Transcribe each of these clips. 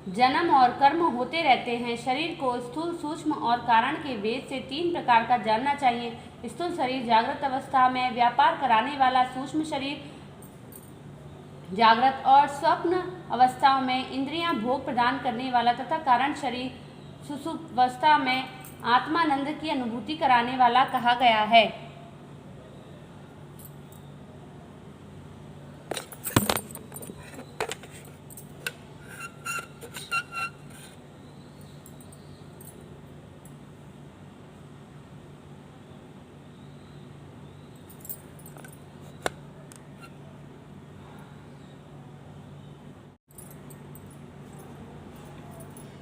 जन्म और कर्म होते रहते हैं। शरीर को स्थूल, सूक्ष्म और कारण के भेद से 3 प्रकार का जानना चाहिए। स्थूल शरीर जागृत अवस्था में व्यापार कराने वाला, सूक्ष्म शरीर जागृत और स्वप्न अवस्थाओं में इंद्रियां भोग प्रदान करने वाला तथा कारण शरीर सुषुप्तावस्था में आत्मानंद की अनुभूति कराने वाला कहा गया है।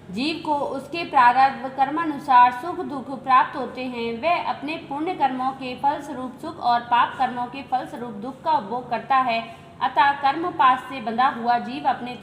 जीव को उसके प्रारब्ध कर्मानुसार सुख दुख प्राप्त होते हैं। वह अपने पुण्य कर्मों के फलस्वरूप सुख और पाप कर्मों के फलस्वरूप दुख का उपभोग करता है। अतः कर्म पाश से बंधा हुआ जीव अपने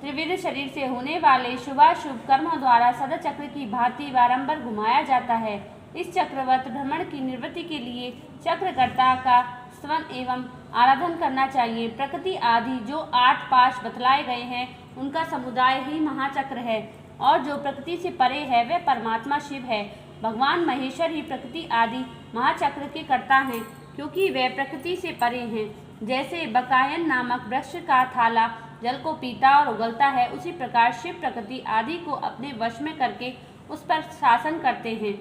त्रिविध शरीर से होने वाले शुभाशुभ कर्मों द्वारा सदचक्र की भांति बारंबार घुमाया जाता है। इस चक्रवत भ्रमण की निवृत्ति के लिए चक्रकर्ता का स्तवन एवं आराधन करना चाहिए। प्रकृति आदि जो 8 पाश बतलाए गए हैं उनका समुदाय ही महाचक्र है, और जो प्रकृति से परे है वह परमात्मा शिव है। भगवान महेश्वर ही प्रकृति आदि महाचक्र के कर्ता हैं, क्योंकि वे प्रकृति से परे हैं। जैसे बकायन नामक वृक्ष का थाला जल को पीता और उगलता है, उसी प्रकार शिव प्रकृति आदि को अपने वश में करके उस पर शासन करते हैं।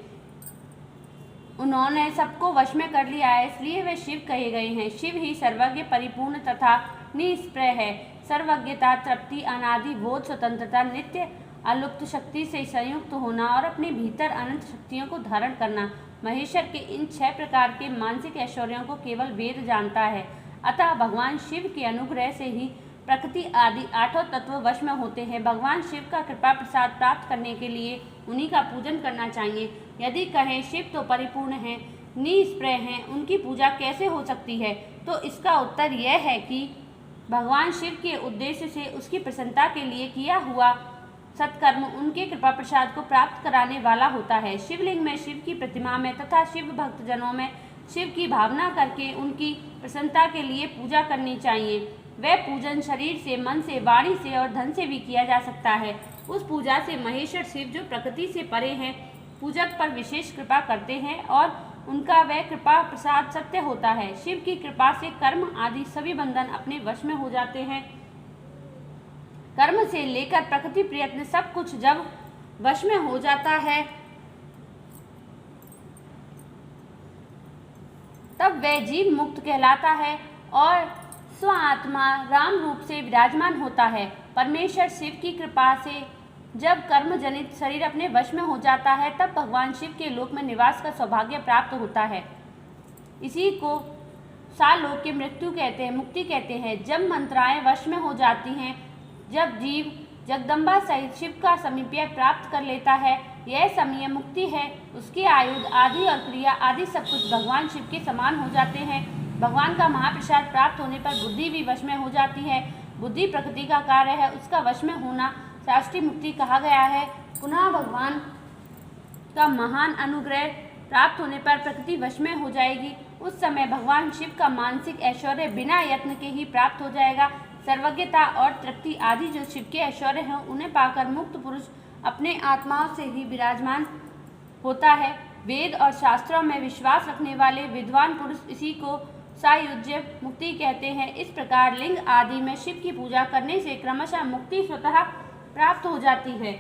उन्होंने सबको वश में कर लिया है, इसलिए वे शिव कहे गए हैं। शिव ही सर्वज्ञ, परिपूर्ण तथा निष्प्रय है। सर्वज्ञता, तृप्ति, अनादि बोध, स्वतंत्रता, नित्य अलुप्त शक्ति से संयुक्त होना और अपने भीतर अनंत शक्तियों को धारण करना, महेश्वर के इन 6 प्रकार के मानसिक ऐश्वर्यों को केवल वेद जानता है। अतः भगवान शिव के अनुग्रह से ही प्रकृति आदि 8 तत्व वश में होते हैं। भगवान शिव का कृपा प्रसाद प्राप्त करने के लिए उन्हीं का पूजन करना चाहिए। यदि कहें शिव तो परिपूर्ण हैं, निष्प्रय हैं, उनकी पूजा कैसे हो सकती है, तो इसका उत्तर यह है कि भगवान शिव के उद्देश्य से उसकी प्रसन्नता के लिए किया हुआ सत्कर्म उनके कृपा प्रसाद को प्राप्त कराने वाला होता है। शिवलिंग में, शिव की प्रतिमा में तथा शिव भक्तजनों में शिव की भावना करके उनकी प्रसन्नता के लिए पूजा करनी चाहिए। वह पूजन शरीर से, मन से, वाणी से और धन से भी किया जा सकता है। उस पूजा से महेश्वर शिव जो प्रकृति से परे हैं, पूजक पर विशेष कृपा करते हैं और उनका वह कृपा प्रसाद सत्य होता है। शिव की कृपा से कर्म आदि सभी बंधन अपने वश में हो जाते हैं। कर्म से लेकर प्रकृति प्रयत्न सब कुछ जब वश में हो जाता है, तब वह जीव मुक्त कहलाता है और स्व आत्मा राम रूप से विराजमान होता है। परमेश्वर शिव की कृपा से जब कर्म जनित शरीर अपने वश में हो जाता है, तब भगवान शिव के लोक में निवास का सौभाग्य प्राप्त होता है। इसी को सालोक की मृत्यु कहते हैं, मुक्ति कहते हैं। जब मंत्राएं वश में हो जाती हैं, जब जीव जगदम्बा सहित शिव का समीप्य प्राप्त कर लेता है, यह समय मुक्ति है। उसके आयुध आदि और क्रिया आदि सब कुछ भगवान शिव के समान हो जाते हैं। भगवान का महाप्रसाद प्राप्त होने पर बुद्धि भी वश में हो जाती है। बुद्धि प्रकृति का कार्य है, उसका वश में होना शास्त्रीय मुक्ति कहा गया है। पुनः भगवान का महान अनुग्रह प्राप्त होने पर प्रकृति वश में हो जाएगी। उस समय भगवान शिव का मानसिक ऐश्वर्य बिना यत्न के ही प्राप्त हो जाएगा। सर्वज्ञता और तृप्ति आदि जो शिव के ऐश्वर्य हैं, उन्हें पाकर मुक्त पुरुष अपने आत्माओं से ही विराजमान होता है। वेद और शास्त्रों में विश्वास रखने वाले विद्वान पुरुष इसी को सायुज्य मुक्ति कहते हैं। इस प्रकार लिंग आदि में शिव की पूजा करने से क्रमशः मुक्ति स्वतः प्राप्त हो जाती है।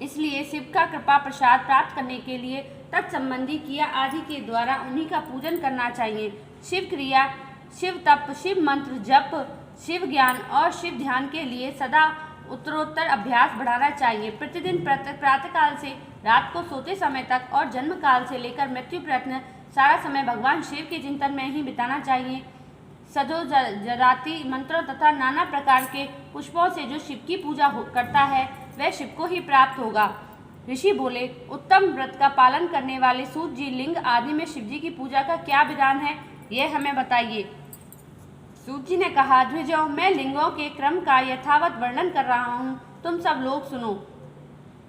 इसलिए शिव का कृपा प्रसाद प्राप्त करने के लिए तत्संबंधी क्रिया आदि के द्वारा उन्हीं का पूजन करना चाहिए। शिव क्रिया, शिव तप, शिव मंत्र जप, शिव ज्ञान और शिव ध्यान के लिए सदा उत्तरोत्तर अभ्यास बढ़ाना चाहिए। प्रतिदिन प्रातःकाल से रात को सोते समय तक और जन्म काल से लेकर मृत्यु प्रयत्न सारा समय भगवान शिव के चिंतन में ही बिताना चाहिए। सजो जराती मंत्रों तथा नाना प्रकार के पुष्पों से जो शिव की पूजा करता है, वह शिव को ही प्राप्त होगा। ऋषि बोले, उत्तम व्रत का पालन करने वाले सूत जी लिंग आदि में शिव जी की पूजा का क्या विधान है, यह हमें बताइए। सूत जी ने कहा, द्विजों, मैं लिंगों के क्रम का यथावत वर्णन कर रहा हूँ, तुम सब लोग सुनो।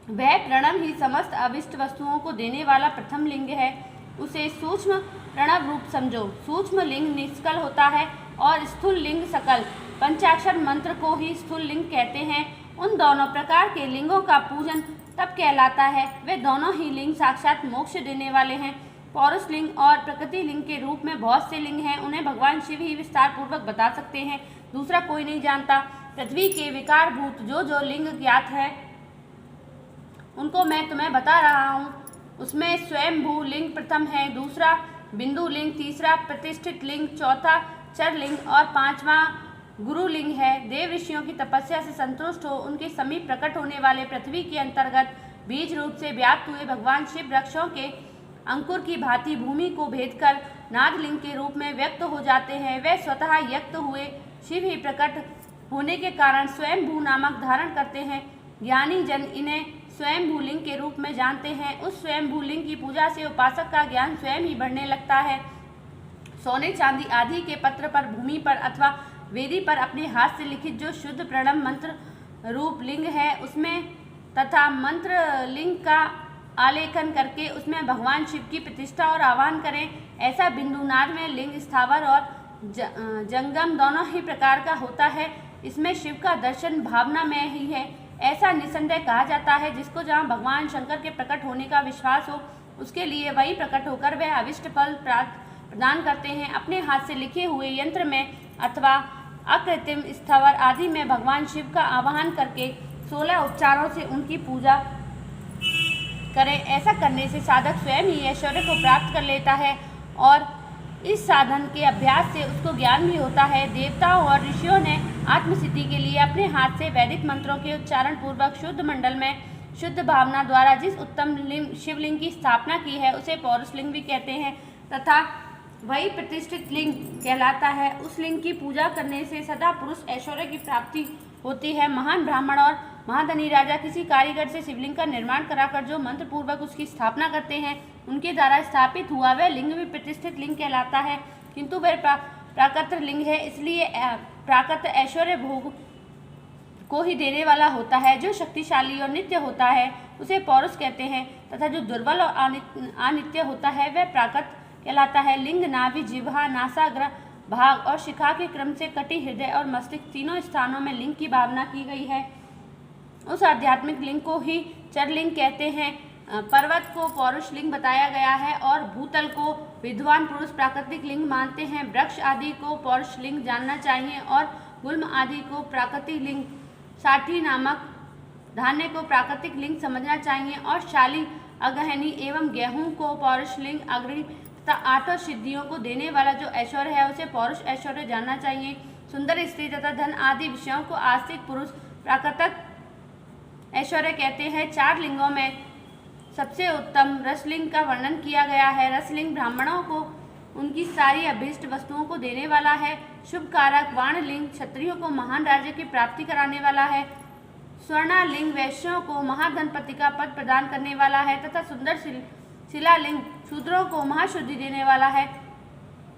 वह प्रणव ही समस्त अविष्ट वस्तुओं को देने वाला प्रथम लिंग है। उसे सूक्ष्म प्रणव रूप समझो। सूक्ष्म लिंग निष्कल होता है और स्थूल लिंग सकल। पंचाक्षर मंत्र को ही स्थूल लिंग कहते हैं। उन दोनों प्रकार के लिंगों का पूजन तब कहलाता है। वे दोनों ही लिंग साक्षात मोक्ष देने वाले हैं। पौरुष लिंग और प्रकृति लिंग के रूप में बहुत से लिंग हैं, उन्हें भगवान शिव ही विस्तार पूर्वक बता सकते हैं, दूसरा कोई नहीं जानता। पृथ्वी के विकारभूत जो लिंग ज्ञात है उनको मैं तुम्हें बता रहा हूँ। उसमें स्वयंभू लिंग प्रथम है, दूसरा बिंदु लिंग, तीसरा प्रतिष्ठित लिंग, चौथा चर लिंग और पांचवा गुरु लिंग है। देव ऋषियों की तपस्या से संतुष्ट हो उनके समीप प्रकट होने वाले पृथ्वी के अंतर्गत बीज रूप से व्याप्त हुए भगवान शिव वृक्षों के अंकुर की भांति भूमि को भेद कर नादलिंग के रूप में व्यक्त हो जाते हैं। वे स्वतः व्यक्त हुए शिव ही प्रकट होने के कारण स्वयंभू नामक धारण करते हैं। ज्ञानी जन इन्हें स्वयंभू लिंग के रूप में जानते हैं। उस स्वयंभू लिंग की पूजा से उपासक का ज्ञान स्वयं ही बढ़ने लगता है। सोने चांदी आदि के पत्र पर, भूमि पर अथवा वेदी पर अपने हाथ से लिखित जो शुद्ध प्रणव मंत्र रूप लिंग है उसमें तथा मंत्र लिंग का आलेखन करके उसमें भगवान शिव की प्रतिष्ठा और आह्वान करें। ऐसा बिंदुनाद में लिंग स्थावर और जंगम दोनों ही प्रकार का होता है। इसमें शिव का दर्शन भावना में ही है, ऐसा निसंदेह कहा जाता है। जिसको जहाँ भगवान शंकर के प्रकट होने का विश्वास हो उसके लिए वही प्रकट होकर वह अविष्ट फल प्रदान करते हैं। अपने हाथ से लिखे हुए यंत्र में अथवा अकृत्रिम स्थावर आदि में भगवान शिव का आवाहन करके 16 उपचारों से उनकी पूजा करें। ऐसा करने से साधक स्वयं ही ऐश्वर्य को प्राप्त कर लेता है और इस साधन के अभ्यास से उसको ज्ञान भी होता है। देवताओं और ऋषियों ने आत्मसिद्धि के लिए अपने हाथ से वैदिक मंत्रों के उच्चारण पूर्वक शुद्ध मंडल में शुद्ध भावना द्वारा जिस उत्तम शिवलिंग की स्थापना की है उसे पौरुष लिंग भी कहते हैं तथा वही प्रतिष्ठित लिंग कहलाता है। उस लिंग की पूजा करने से सदा पुरुष ऐश्वर्य की प्राप्ति होती है। महान ब्राह्मण और महाधनी राजा किसी कारीगर से शिवलिंग का निर्माण कराकर जो मंत्र पूर्वक उसकी स्थापना करते हैं उनके द्वारा स्थापित हुआ वह लिंग भी प्रतिष्ठित लिंग कहलाता है। किंतु वह प्राकृत लिंग है, इसलिए प्राकृत ऐश्वर्य भोग को ही देने वाला होता है। जो शक्तिशाली और नित्य होता है उसे पौरुष कहते हैं तथा जो दुर्बल और अनित्य होता है वह प्राकृत कहलाता है। लिंग नाभि, जिह्वा, नासाग्र भाग और शिखा के क्रम से कटी, हृदय और मस्तिष्क तीनों स्थानों में लिंग की भावना की गई है। उस आध्यात्मिक लिंग को ही चरलिंग कहते हैं। पर्वत को पौरुष लिंग बताया गया है और भूतल को विद्वान पुरुष प्राकृतिक लिंग मानते हैं। वृक्ष आदि को पौरुष लिंग जानना चाहिए और गुल्म आदि को प्राकृतिक लिंग, साठी नामक धान्य को प्राकृतिक लिंग समझना चाहिए और शाली, अगहनी एवं गेहूं को पौरुष लिंग, अग्नि तथा आठों सिद्धियों को देने वाला जो ऐश्वर्य है उसे पौरुष ऐश्वर्य जानना चाहिए। सुंदर स्त्री तथा धन आदि विषयों को आस्तिक पुरुष प्राकृतिक ऐश्वर्य कहते हैं। 4 लिंगों में सबसे उत्तम रसलिंग का वर्णन किया गया है। रसलिंग ब्राह्मणों को उनकी सारी अभीष्ट वस्तुओं को देने वाला है। शुभ कारक वाणलिंग क्षत्रियों को महान राज्य की प्राप्ति कराने वाला है। स्वर्णालिंग वैश्यों को महाधनपति का पद प्रदान करने वाला है तथा सुंदर शिलालिंग शूद्रों को महाशुद्धि देने वाला है।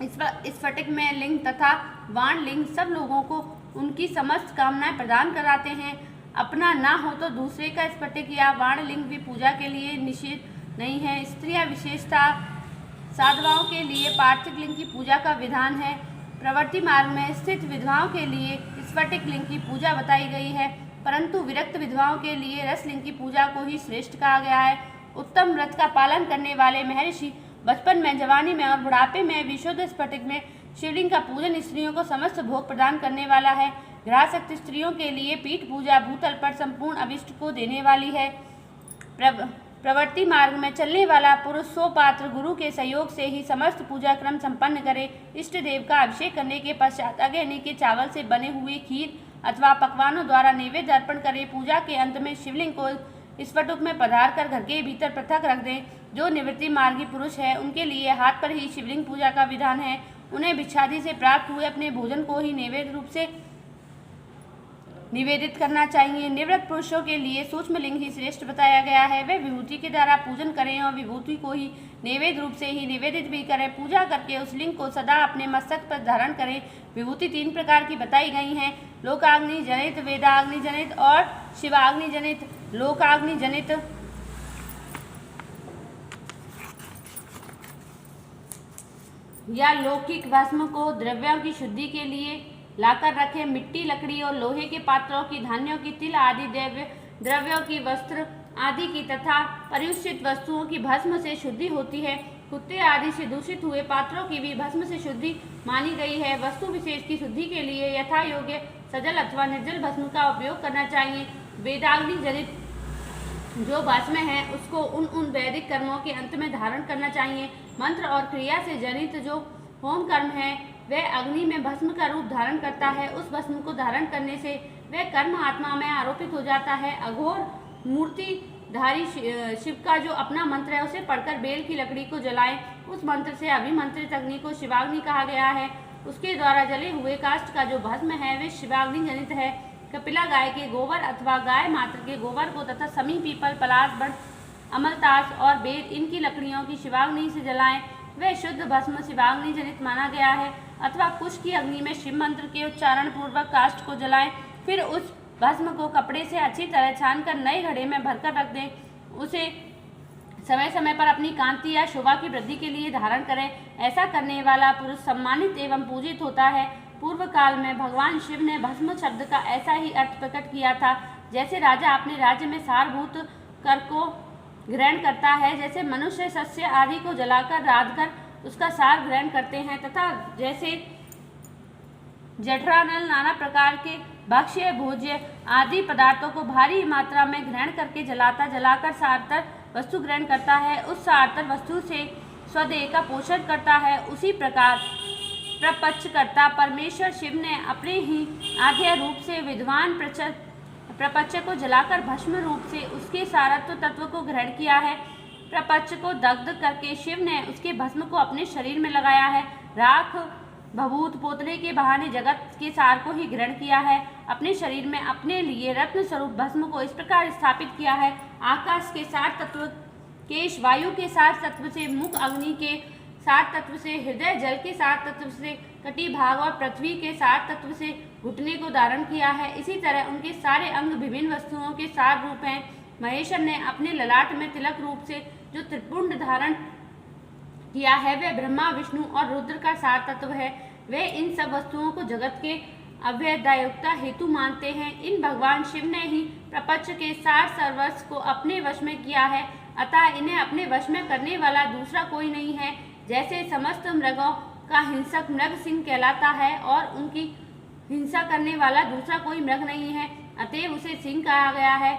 स्फटिक में लिंग तथा वाणलिंग सब लोगों को उनकी समस्त कामनाएं प्रदान कराते हैं। अपना ना हो तो दूसरे का स्फटिक या वाणलिंग भी पूजा के लिए निषेध नहीं है। स्त्रियां विशेषता साधवाओं के लिए पार्थिव लिंग की पूजा का विधान है। प्रवृत्ति मार्ग में स्थित विधवाओं के लिए स्फटिक लिंग की पूजा बताई गई है, परंतु विरक्त विधवाओं के लिए रसलिंग की पूजा को ही श्रेष्ठ कहा गया है। उत्तम व्रत का पालन करने वाले महर्षि बचपन में, जवानी में और बुढ़ापे में विशुद्ध स्फटिक में शिवलिंग का पूजन स्त्रियों को समस्त भोग प्रदान करने वाला है। ग्रहशक्ति स्त्रियों के लिए पीठ पूजा भूतल पर संपूर्ण अभिष्ट को देने वाली है। प्रवृत्ति मार्ग में चलने वाला पुरुष सोपात्र गुरु के सहयोग से ही समस्त पूजा क्रम संपन्न करे। इष्ट देव का अभिषेक करने के पश्चात अगहनी के चावल से बने हुए खीर अथवा पकवानों द्वारा नैवेद्य अर्पण करे। पूजा के अंत में शिवलिंग को स्फटिक में पधार कर घर के भीतर पृथक रख दें। जो निवृत्ति मार्गी पुरुष है उनके लिए हाथ पर ही शिवलिंग पूजा का विधान है। उन्हें भिक्षादि से प्राप्त हुए अपने भोजन को ही नैवेद्य रूप से निवेदित करना चाहिए। निवृत्त पुरुषों के लिए सूक्ष्म लिंग ही श्रेष्ठ बताया गया है। वे विभूति के द्वारा पूजन करें और विभूति को ही नैवेद्य रूप से ही निवेदित भी करें। पूजा करके उस लिंग को सदा अपने मस्तक पर धारण करें। विभूति 3 प्रकार की बताई गई हैं, लोकाग्नि जनित, वेदाग्नि जनित और शिवाग्नि जनित। लोकाग्नि जनित या लौकिक भस्म को द्रव्यों की शुद्धि के लिए लाकर रखें। मिट्टी, लकड़ी और लोहे के पात्रों की, धान्यों की, तिल आदि द्रव्यों की, वस्त्र आदि की तथा परिष्कृत वस्तुओं की भस्म से शुद्धि होती है। कुत्ते आदि से दूषित हुए पात्रों की भी भस्म से शुद्धि मानी गई है। वस्तु विशेष की शुद्धि के लिए यथा योग्य सजल अथवा निर्जल भस्म का उपयोग करना चाहिए। वेदाग्नि जनित जो भस्म है उसको उन वैदिक कर्मों के अंत में धारण करना चाहिए। मंत्र और क्रिया से जनित जो होम कर्म है वह अग्नि में भस्म का रूप धारण करता है। उस भस्म को धारण करने से वह कर्म आत्मा में आरोपित हो जाता है। अघोर मूर्तिधारी शिव का जो अपना मंत्र है उसे पढ़कर बेल की लकड़ी को जलाएं। उस मंत्र से अभिमंत्रित अग्नि को शिवाग्नि कहा गया है। उसके द्वारा जले हुए काष्ठ का जो भस्म है वह शिवाग्नि जनित है। कपिला गाय के गोबर अथवा गाय मात्र के गोबर को तथा समी, पीपल, पलाश, बड़, अमलतास और बेल इनकी लकड़ियों की शिवाग्नि से जलाएं। वह शुद्ध भस्म शिवाग्नि जनित माना गया है। अथवा कुश की अग्नि में शिव मंत्र के उच्चारण पूर्वक काष्ठ को जलाएं। फिर उस भस्म को कपड़े से अच्छी तरह छानकर नए घड़े में भरकर रख दें। उसे समय समय पर अपनी कांति या शोभा की वृद्धि के लिए धारण करें। ऐसा करने वाला पुरुष सम्मानित एवं पूजित होता है। पूर्व काल में भगवान शिव ने भस्म शब्द का ऐसा ही अर्थ प्रकट किया था। जैसे राजा अपने राज्य में सारभूत कर को ग्रहण करता है, जैसे मनुष्य सस्य आदि को जलाकर राधकर उसका सार ग्रहण करते हैं, तथा जैसे जठरानल नाना प्रकार के भक्ष्य, भोज्य आदि पदार्थों को भारी मात्रा में ग्रहण करके जलाकर सारतर वस्तु ग्रहण करता है, उस सारतर वस्तु से स्वदेह का पोषण करता है, उसी प्रकार प्रपंचकर्ता परमेश्वर शिव ने अपने ही आद्य रूप से विद्वान प्रपंच को जलाकर भस्म रूप से उसके सारत्व तत्व को ग्रहण किया है। प्रपंच को दग्ध करके शिव ने उसके भस्म को अपने शरीर में लगाया है। राख भभूत पोतने के बहाने जगत के सार को ही ग्रहण किया है। अपने शरीर में अपने लिए रत्न स्वरूप भस्म को इस प्रकार स्थापित किया है। आकाश के सात तत्व, केश वायु के सात तत्व से, मुख अग्नि के सात तत्व से, हृदय जल के सात तत्व से, कटी भाग और पृथ्वी के सात तत्व से घुटने को धारण किया है। इसी तरह उनके सारे अंग विभिन्न वस्तुओं के सार रूप हैं। महेश्वर ने अपने ललाट में तिलक रूप से जो त्रिपुंड धारण किया है वह ब्रह्मा, विष्णु और रुद्र का सार तत्व है। वे इन सब वस्तुओं को जगत के अभेदायुक्ता हेतु मानते हैं। इन भगवान शिव ने ही प्रपंच के सार सर्वस्व को अपने वश में किया है, अतः इन्हें अपने वश में करने वाला दूसरा कोई नहीं है। जैसे समस्त मृगों का हिंसक मृग सिंह कहलाता है और उनकी हिंसा करने वाला दूसरा कोई मृग नहीं है, अतएव उसे सिंह कहा गया है।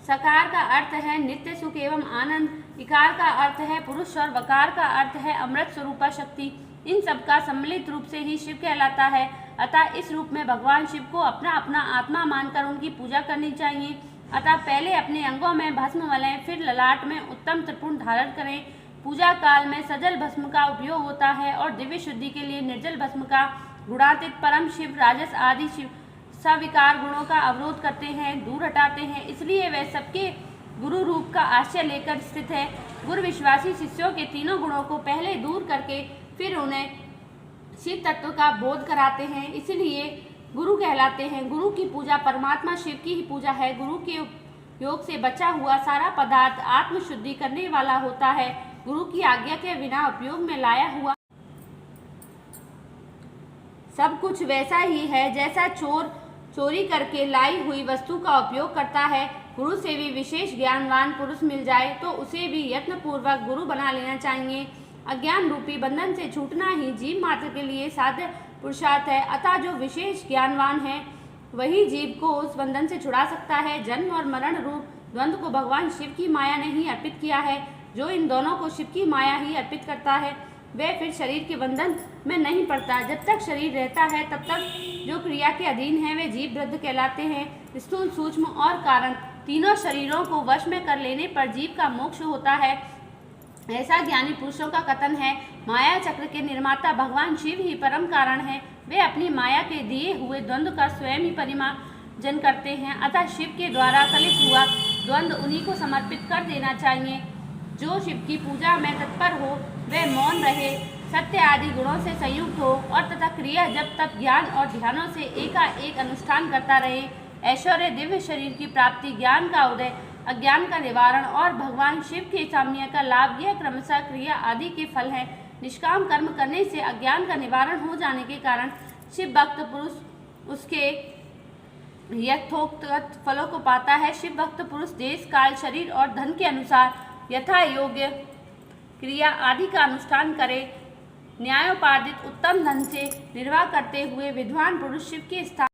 सकार का अर्थ है नित्य सुख एवं आनंद, इकार का अर्थ है पुरुष और वकार का अर्थ है अमृत स्वरूपा शक्ति। इन सब का सम्मिलित रूप से ही शिव कहलाता है। अतः इस रूप में भगवान शिव को अपना अपना आत्मा मानकर उनकी पूजा करनी चाहिए। अतः पहले अपने अंगों में भस्म मलें, फिर ललाट में उत्तम त्रिपुंड धारण करें। पूजा काल में सजल भस्म का उपयोग होता है और दिव्य शुद्धि के लिए निर्जल भस्म का। गुणातीत परम शिव राजस आदि शिव सविकार गुणों का अवरोध करते हैं, दूर हटाते हैं, इसलिए वह सबके गुरु रूप का आश्रय लेकर स्थित है। गुरु विश्वासी शिष्यों के तीनों गुणों को पहले दूर करके फिर उन्हें शिव तत्व का बोध कराते हैं, इसलिए गुरु कहलाते हैं। गुरु की पूजा परमात्मा शिव की ही पूजा है। गुरु के योग से बचा हुआ सारा पदार्थ आत्मशुद्धि करने वाला होता है। गुरु की आज्ञा के बिना उपयोग में लाया हुआ सब कुछ वैसा ही है जैसा चोर चोरी करके लाई हुई वस्तु का उपयोग करता है। गुरु से भी विशेष ज्ञानवान पुरुष मिल जाए तो उसे भी यत्न पूर्वक गुरु बना लेना चाहिए। अज्ञान रूपी बंधन से छूटना ही जीव मात्र के लिए साध्य पुरुषार्थ है, अतः जो विशेष ज्ञानवान है वही जीव को उस बंधन से छुड़ा सकता है। जन्म और मरण रूप द्वंद्व को भगवान शिव की माया ने ही अर्पित किया है। जो इन दोनों को शिव की माया ही अर्पित करता है वह फिर शरीर के बंधन में नहीं पड़ता। जब तक शरीर रहता है तब तक जो क्रिया के अधीन है वे जीव वृद्ध कहलाते हैं। स्थूल, सूक्ष्म और कारण तीनों शरीरों को वश में कर लेने पर जीव का मोक्ष होता है, ऐसा ज्ञानी पुरुषों का कथन है। माया चक्र के निर्माता भगवान शिव ही परम कारण है। वे अपनी माया के दिए हुए द्वंद्व का स्वयं ही परिमार्जन करते हैं, अतः शिव के द्वारा कलित हुआ द्वंद्व उन्हीं को समर्पित कर देना चाहिए। जो शिव की पूजा में तत्पर हो वह मौन रहे, सत्य आदि गुणों से संयुक्त हो और तथा क्रिया जब तक ज्ञान और ध्यानों से एकाएक अनुष्ठान करता रहे। ऐश्वर्य, दिव्य शरीर की प्राप्ति, ज्ञान का उदय, अज्ञान का निवारण और भगवान शिव के साम्य का लाभ यह क्रमशः क्रिया आदि के फल है। निष्काम कर्म करने से अज्ञान का निवारण हो जाने के कारण शिव भक्त पुरुष उसके यथोक्त फलों को पाता है। शिव भक्त पुरुष देश काल शरीर और धन के अनुसार यथा योग्य क्रिया आदि का अनुष्ठान करे। न्यायोपार्जित उत्तम धन से निर्वाह करते हुए विद्वान पुरुष शिव के स्थान